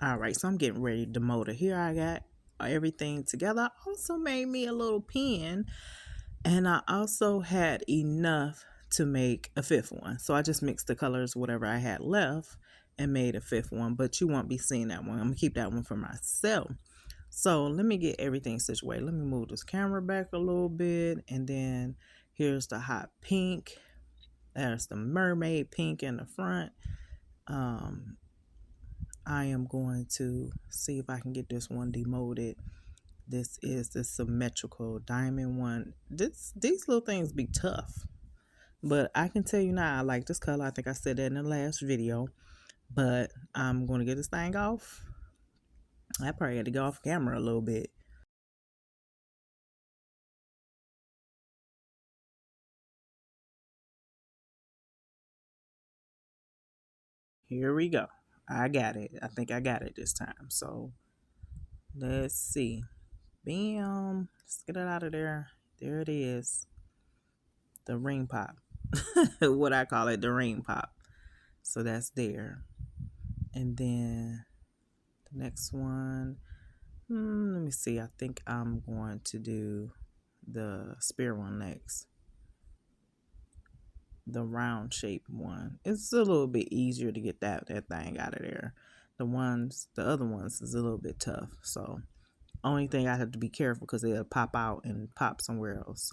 All right, so I'm getting ready to mold. Here I got everything together. I also made me a little pen, and I also had enough to make a fifth one. So I just mixed the colors, whatever I had left, and made a fifth one. But you won't be seeing that one. I'm gonna keep that one for myself. So let me get everything situated. Let me move this camera back a little bit, and then here's the hot pink. There's the mermaid pink in the front. I am going to see if I can get this one demolded. This is the symmetrical diamond one. These little things be tough, but I can tell you now, I like this color. I think I said that in the last video, but I'm going to get this thing off. I probably had to go off camera a little bit. Here we go. I got it. I think I got it this time. So let's see. Bam. Let's get it out of there. There it is. The ring pop. What I call it, the ring pop. So that's there. And then the next one. Let me see. I think I'm going to do the spear one next. The round shape one. It's a little bit easier to get that thing out of there. The other ones is a little bit tough. So only thing I have to be careful because they'll pop out and pop somewhere else.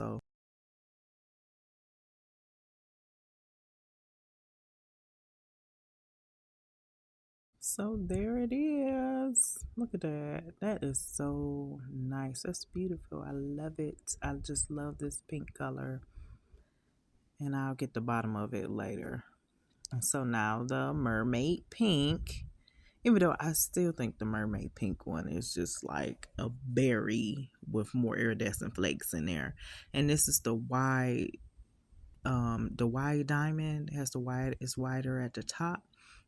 So there it is. Look at that. That is so nice. That's beautiful. I love it. I just love this pink color. And I'll get the bottom of it later. So now the mermaid pink. Even though I still think the mermaid pink one is just like a berry with more iridescent flakes in there. And this is the wide diamond. It has it's wider at the top.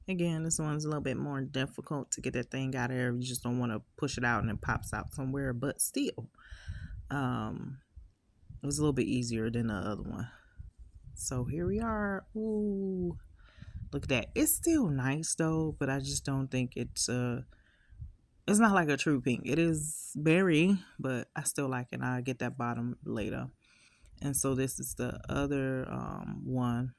Again, this one's a little bit more difficult to get that thing out of there. You just don't want to push it out and it pops out somewhere, but still, it was a little bit easier than the other one. So here we are. Ooh, look at that. It's still nice though, but I just don't think it's not like a true pink. It is berry, but I still like it. I'll get that bottom later. And so this is the other one.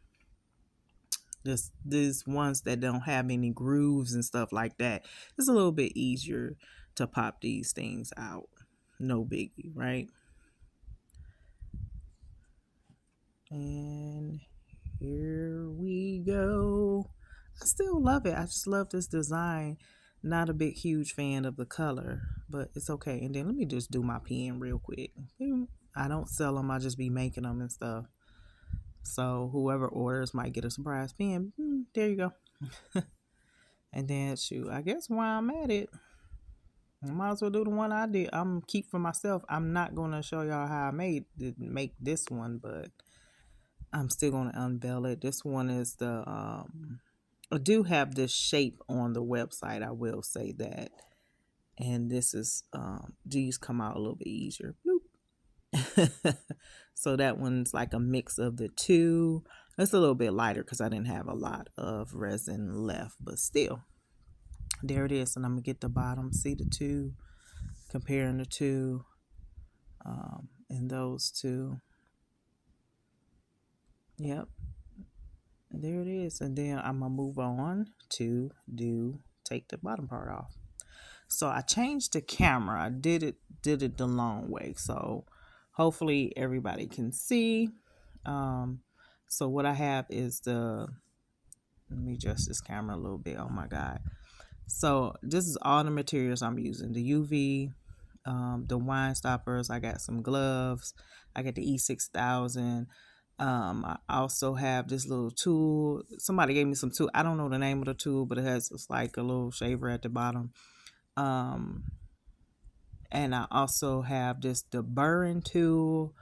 These ones that don't have any grooves and stuff like that. It's a little bit easier to pop these things out. No biggie, right? And here we go. I still love it. I just love this design. Not a big, huge fan of the color, but it's okay. And then let me just do my pen real quick. I don't sell them. I just be making them and stuff. So whoever orders might get a surprise pen. There you go. And then shoot, I guess while I'm at it, I might as well do the one I did. I'm keep for myself. I'm not gonna show y'all how I make this one, but I'm still gonna unveil it. This one is the I do have this shape on the website. I will say that. And this is these come out a little bit easier. Bloop. So that one's like a mix of the two. It's a little bit lighter because I didn't have a lot of resin left, but still, there it is. And I'm gonna get the bottom. See the two, comparing the two, and those two. Yep, there it is. And then I'm gonna move on to take the bottom part off. So I changed the camera. I did it the long way. So hopefully everybody can see. So what I have is let me adjust this camera a little bit. Oh my God. So this is all the materials I'm using. The UV, the wine stoppers. I got some gloves. I got the E6000. I also have this little tool. Somebody gave me some tool. I don't know the name of the tool, but it's like a little shaver at the bottom. And I also have the burring tool.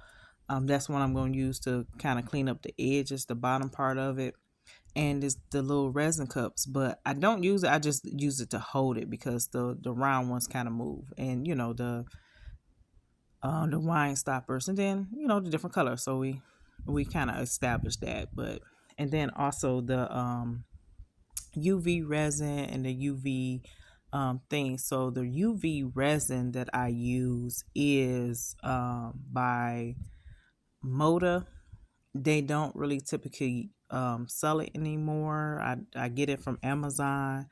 That's what I'm going to use to kind of clean up the edges, the bottom part of it. And it's the little resin cups, but I don't use it. I just use it to hold it because the round ones kind of move. And, you know, the wine stoppers, and then, you know, the different colors. So we kind of established that. And then also the UV resin and the UV things. So the UV resin that I use is by Moda. They don't really typically sell it anymore. I get it from Amazon,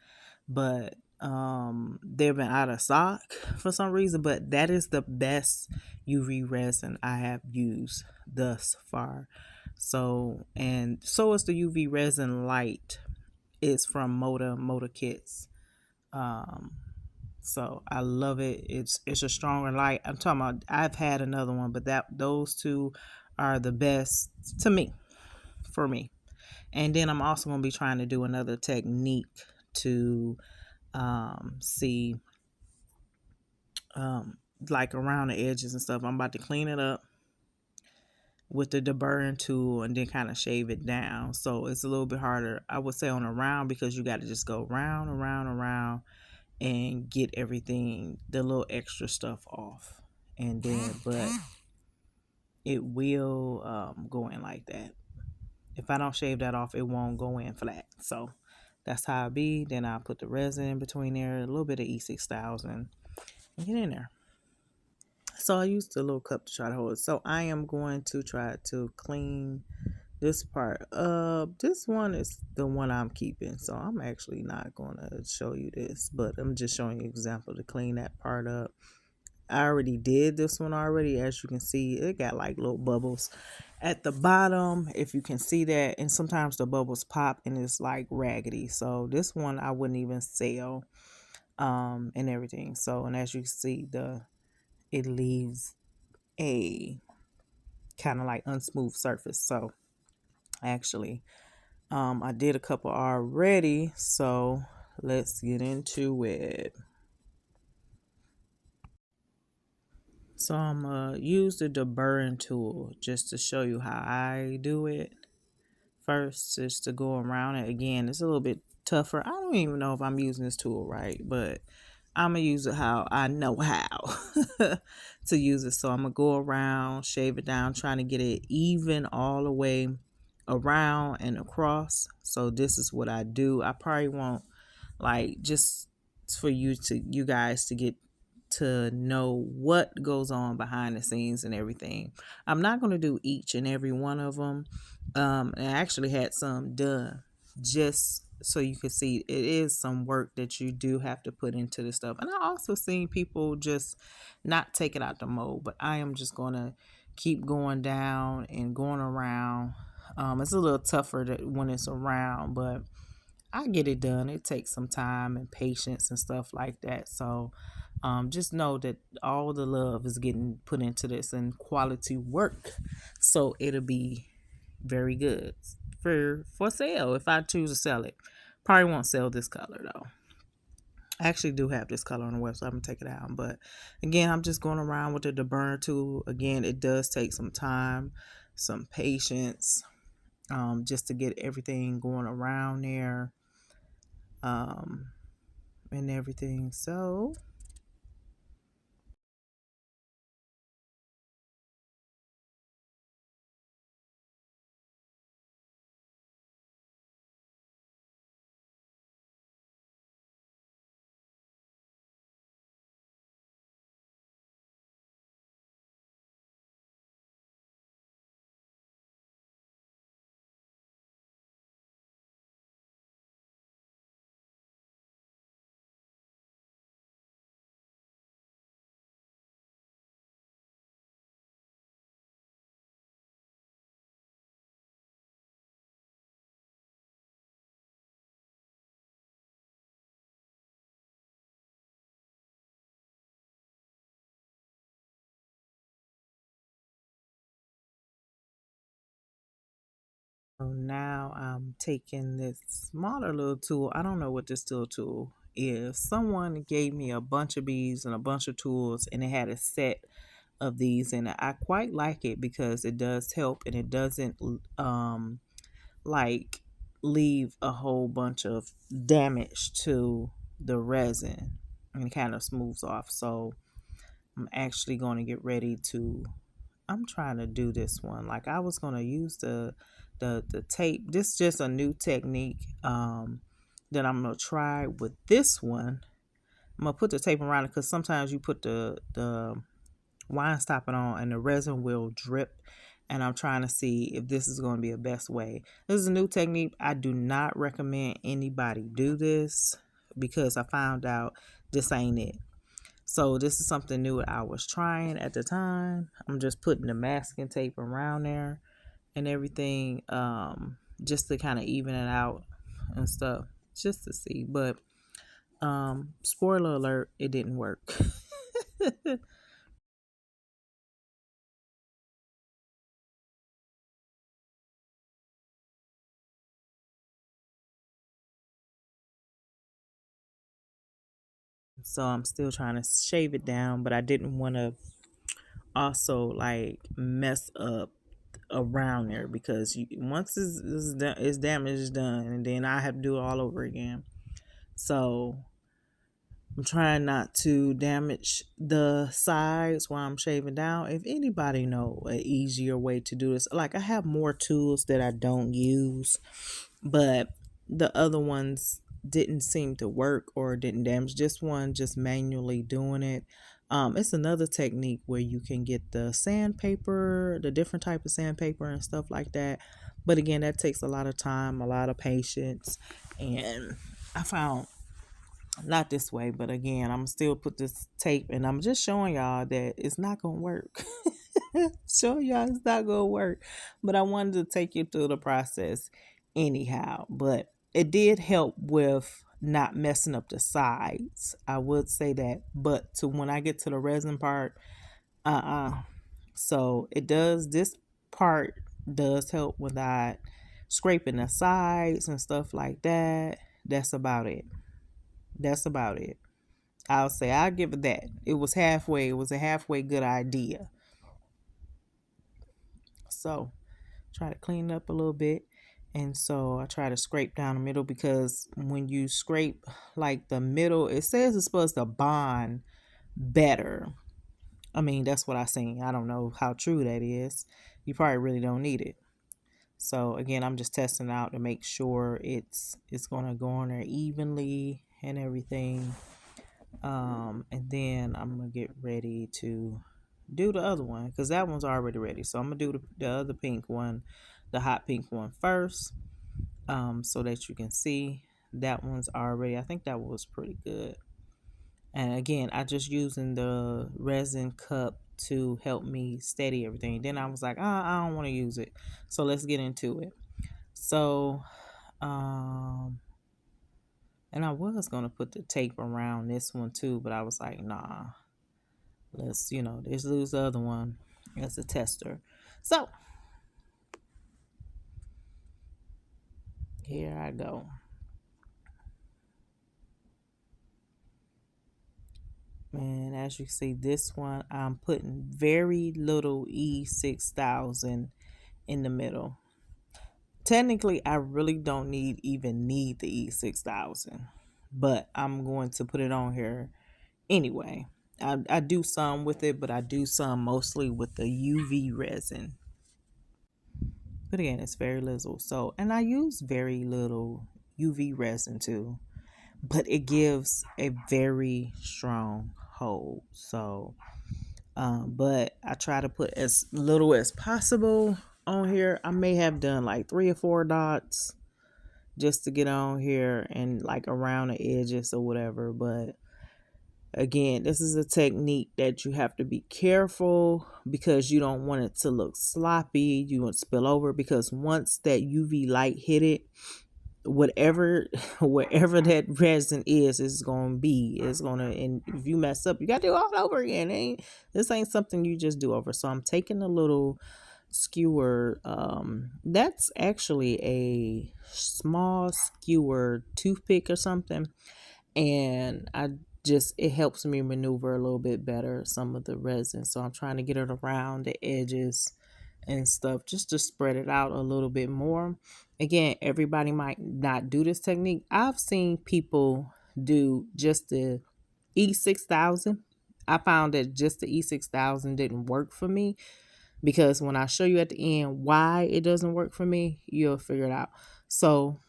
but they've been out of stock for some reason. But that is the best UV resin I have used thus far. So, and so is the UV resin light. It's from Moda Kits. Um, so I love it. It's a stronger light. I'm talking about. I've had another one, but that those two are the best to me, for me. And then I'm also going to be trying to do another technique to see um, like around the edges and stuff. I'm about to clean it up with the deburring tool and then kind of shave it down. So it's a little bit harder, I would say, on a round because you got to just go round, around, around and get everything, the little extra stuff off. And then, but it will go in like that. If I don't shave that off, it won't go in flat. So that's how it be. Then I'll put the resin in between there, a little bit of E6000 and get in there. So I used a little cup to try to hold it. So I am going to try to clean this part up. This one is the one I'm keeping. So I'm actually not going to show you this, but I'm just showing you an example to clean that part up. I already did this one already. As you can see, it got like little bubbles at the bottom, if you can see that. And sometimes the bubbles pop and it's like raggedy. So this one I wouldn't even sell and everything. So, and as you can see, it leaves a kind of like unsmooth surface. So actually, I did a couple already. So let's get into it. So I'm use the deburring tool just to show you how I do it. First, just to go around it again. It's a little bit tougher. I don't even know if I'm using this tool right, but I'm gonna use it how I know how to use it. So I'm gonna go around, shave it down, trying to get it even all the way around and across. So this is what I do. I probably won't, like, just for you guys to get to know what goes on behind the scenes and everything. I'm not going to do each and every one of them. And I actually had some done just so you can see it is some work that you do have to put into this stuff. And I also seen people just not take it out the mold, but I am just going to keep going down and going around. It's a little tougher when it's around, but I get it done. It takes some time and patience and stuff like that. So just know that all the love is getting put into this and quality work. So it'll be very good for sale if I choose to sell it. Probably won't sell this color though. I actually do have this color on the website. I'm gonna take it out. But again, I'm just going around with the deburr tool. Again, it does take some time, some patience, just to get everything going around there. Um, and everything. So now I'm taking this smaller little tool. I don't know what this little tool is. Someone gave me a bunch of beads and a bunch of tools, and it had a set of these, and I quite like it because it does help and it doesn't like leave a whole bunch of damage to the resin and it kind of smooths off. So I'm actually going to get ready to, I'm trying to do this one. Like I was going to use the tape. This is just a new technique that I'm going to try with this one. I'm gonna put the tape around it because sometimes you put the wine stopping on and the resin will drip, and I'm trying to see if this is going to be a best way. This is a new technique. I do not recommend anybody do this because I found out this ain't it. So this is something new I was trying at the time. I'm just putting the masking tape around there and everything, just to kind of even it out and stuff, just to see. But spoiler alert, it didn't work. So I'm still trying to shave it down, but I didn't want to also like mess up around there because once it's damage is done, and then I have to do it all over again. So I'm trying not to damage the sides while I'm shaving down. If anybody know an easier way to do this, like I have more tools that I don't use, but the other ones didn't seem to work or didn't damage. This one just manually doing it. It's another technique where you can get the sandpaper, the different type of sandpaper and stuff like that. But again, that takes a lot of time, a lot of patience, and I found not this way, but again, I'm still put this tape and I'm just showing y'all that it's not gonna work. Showing y'all it's not gonna work. But I wanted to take you through the process anyhow. But it did help with not messing up the sides. I would say that. But to when I get to the resin part, so it does this part does help without scraping the sides and stuff like that. That's about it. That's about it. I'll say I'll give it that. It was halfway. It was a halfway good idea. So try to clean it up a little bit. And so I try to scrape down the middle because when you scrape like the middle, it says it's supposed to bond better. I mean, that's what I seen. I don't know how true that is. You probably really don't need it. So again, I'm just testing out to make sure it's gonna go on there evenly and everything. And then I'm gonna get ready to do the other one because that one's already ready. So I'm gonna do the other pink one, the hot pink one first, so that you can see that one's already. I think that was pretty good. And again, I just using the resin cup to help me steady everything. Then I was like, I don't want to use it, so let's get into it. So, and I was gonna put the tape around this one too, but I was like, nah, let's let's lose the other one as a tester. So here I go. And as you see, this one I'm putting very little E6000 in the middle. Technically, I really don't need the E6000, but I'm going to put it on here anyway. I do some with it, but I do some mostly with the UV resin. But again, it's very little. So, and I use very little UV resin too, but it gives a very strong hold. So, but I try to put as little as possible on here. I may have done like 3 or 4 dots just to get on here and like around the edges or whatever. But again, this is a technique that you have to be careful because you don't want it to look sloppy. You want to spill over because once that UV light hit it, whatever wherever that resin is gonna be, it's gonna, and if you mess up, you gotta do it all over again. This ain't something you just do over. So I'm taking a little skewer, that's actually a small skewer toothpick or something, and it helps me maneuver a little bit better some of the resin. So I'm trying to get it around the edges and stuff just to spread it out a little bit more. Again, everybody might not do this technique. I've seen people do just the E6000. I found that just the E6000 didn't work for me because when I show you at the end why it doesn't work for me, you'll figure it out. So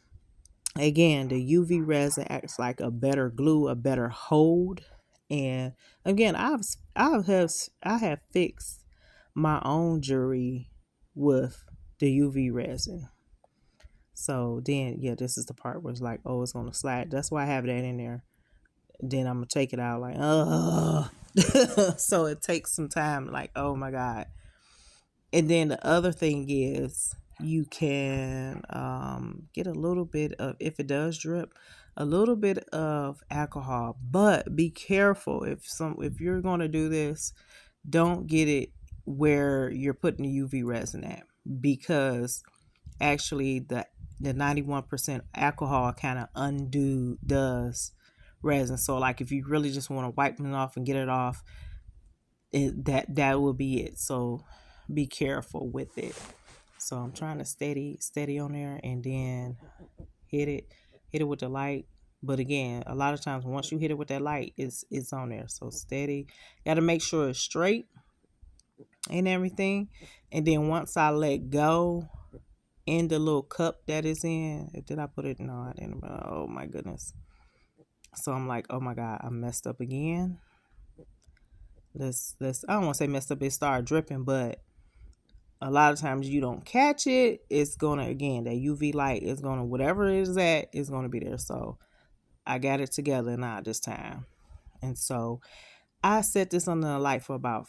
Again, the UV resin acts like a better glue, a better hold. And again, I have fixed my own jewelry with the UV resin. So then, yeah, this is the part where it's like, oh, it's gonna slide. That's why I have that in there. Then I'm gonna take it out like, oh. So it takes some time. Like, oh my god. And then the other thing is you can get a little bit of, if it does drip, a little bit of alcohol. But be careful if you're going to do this, don't get it where you're putting the UV resin at, because actually the 91% alcohol kind of undo does resin. So like if you really just want to wipe it off and get it off, that will be it. So be careful with it. So I'm trying to steady on there, and then hit it with the light. But again, a lot of times once you hit it with that light, it's on there. So steady. Got to make sure it's straight and everything. And then once I let go in the little cup that is in, did I put it? No, I didn't. Oh my goodness. So I'm like, oh my god, I messed up again. Let's I don't want to say messed up. It started dripping, but a lot of times you don't catch it. It's gonna, again, that UV light is gonna, whatever it is at, is gonna be there. So I got it together now this time. And so I set this on the light for about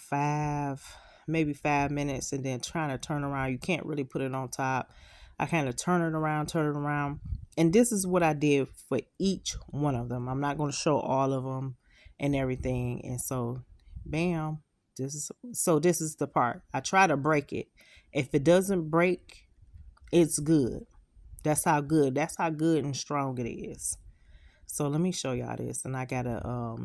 maybe 5 minutes, and then trying to turn around. You can't really put it on top. I kind of turn it around. And this is what I did for each one of them. I'm not going to show all of them and everything. And so, bam, this is the part. I try to break it. If it doesn't break, it's good. That's how good and strong it is. So let me show y'all this. And I gotta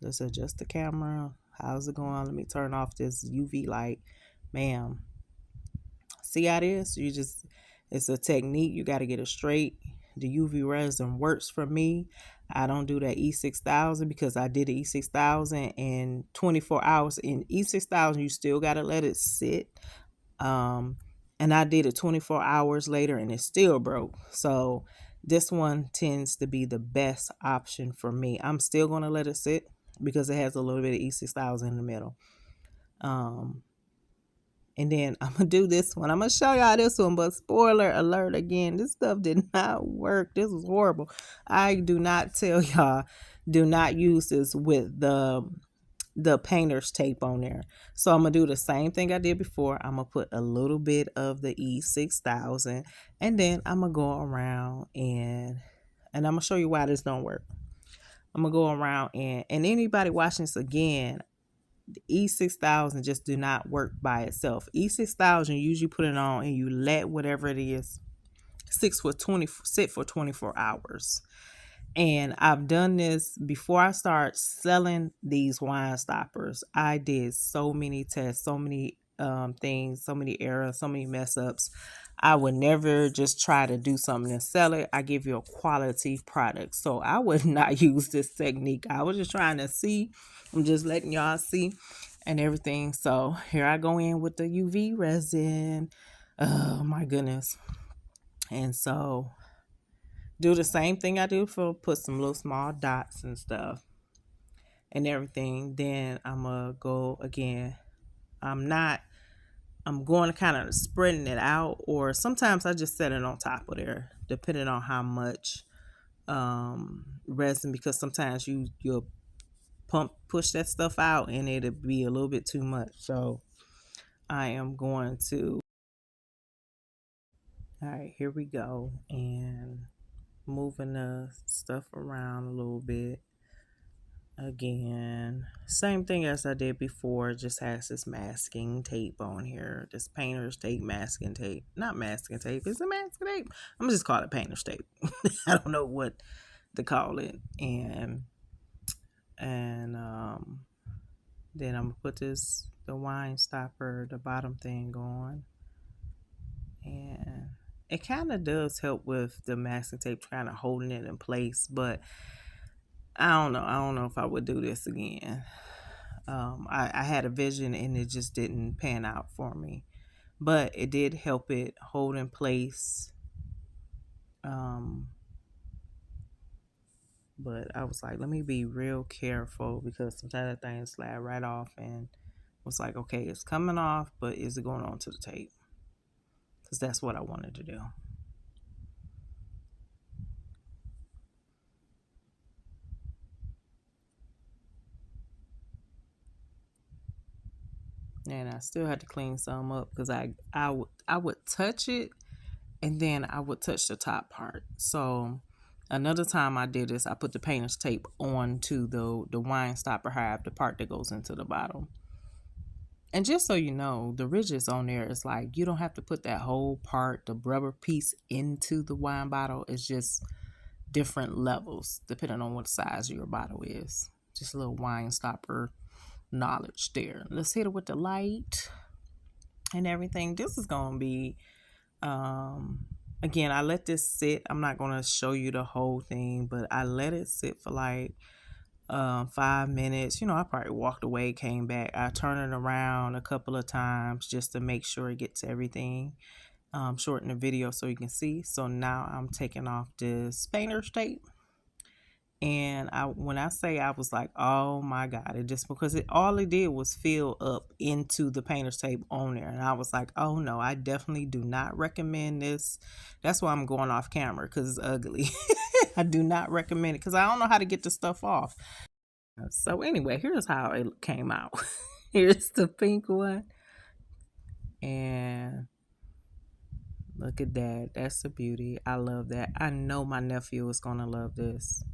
let's adjust the camera. How's it going? Let me turn off this UV light. Ma'am. See how it is? It's a technique. You gotta get it straight. The UV resin works for me. I don't do that E6000 because I did the E6000 in 24 hours. In E6000, you still gotta let it sit. And I did it 24 hours later and it still broke. So this one tends to be the best option for me. I'm still going to let it sit because it has a little bit of E6000 in the middle. And then I'm going to do this one. I'm going to show y'all this one, but spoiler alert again, this stuff did not work. This was horrible. I do not tell y'all, do not use this with the painter's tape on there. So I'm gonna do the same thing I did before. I'm gonna put a little bit of the E6000, and then I'm gonna go around and I'm gonna show you why this don't work. I'm gonna go around and anybody watching this, again, the E6000 just do not work by itself. E6000, you usually put it on and you let whatever it is sit for 24 hours. And I've done this before I start selling these wine stoppers. I did so many tests, so many things, so many errors, so many mess ups. I would never just try to do something and sell it. I give you a quality product. So I would not use this technique. I was just trying to see. I'm just letting y'all see and everything. So here I go in with the UV resin. Oh my goodness. And so do the same thing I do for, put some little small dots and stuff and everything. Then I'm gonna go again. I'm going to kind of spreading it out, or sometimes I just set it on top of there depending on how much resin, because sometimes you'll push that stuff out and it'll be a little bit too much. So I am going to, all right, here we go, and moving the stuff around a little bit. Again, same thing as I did before, just has this masking tape on here, this painter's tape, masking tape. Not masking tape, it's a masking tape. I'm just call it painter's tape. I don't know what to call it. And then I'm gonna put the wine stopper, the bottom thing on, and it kind of does help with the masking tape, kind of holding it in place. But I don't know if I would do this again. I had a vision and it just didn't pan out for me, but it did help it hold in place. But I was like, let me be real careful because sometimes that thing slide right off, and was like, okay, it's coming off, but is it going on to the tape? Because that's what I wanted to do. And I still had to clean some up because I would touch it, and then I would touch the top part. So another time I did this, I put the painter's tape onto the wine stopper half, the part that goes into the bottle. And just so you know, the ridges on there is like you don't have to put that whole part, the rubber piece, into the wine bottle. It's just different levels depending on what size your bottle is. Just a little wine stopper knowledge there. Let's hit it with the light and everything. This is gonna be again, I let this sit. I'm not gonna show you the whole thing, but I let it sit for like 5 minutes. I probably walked away, came back. I turn it around a couple of times just to make sure it gets everything. Shorten the video so you can see. So now I'm taking off this painter's tape. And when I say I was like, oh my God, it just because all it did was fill up into the painter's tape on there. And I was like, oh no, I definitely do not recommend this. That's why I'm going off camera because it's ugly. I do not recommend it because I don't know how to get the stuff off. So anyway, here's how it came out. Here's the pink one. And look at that. That's a beauty. I love that. I know my nephew is going to love this.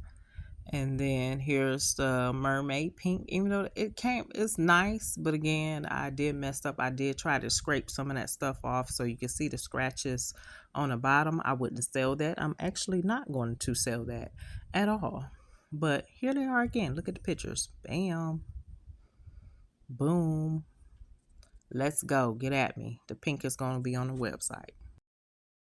And then here's the mermaid pink. Even though it's nice, but again, I did mess up. I did try to scrape some of that stuff off so you can see the scratches on the bottom. I wouldn't sell that. I'm actually not going to sell that at all. But here they are again. Look at the pictures. Bam. Boom. Let's go. Get at me. The pink is going to be on the website.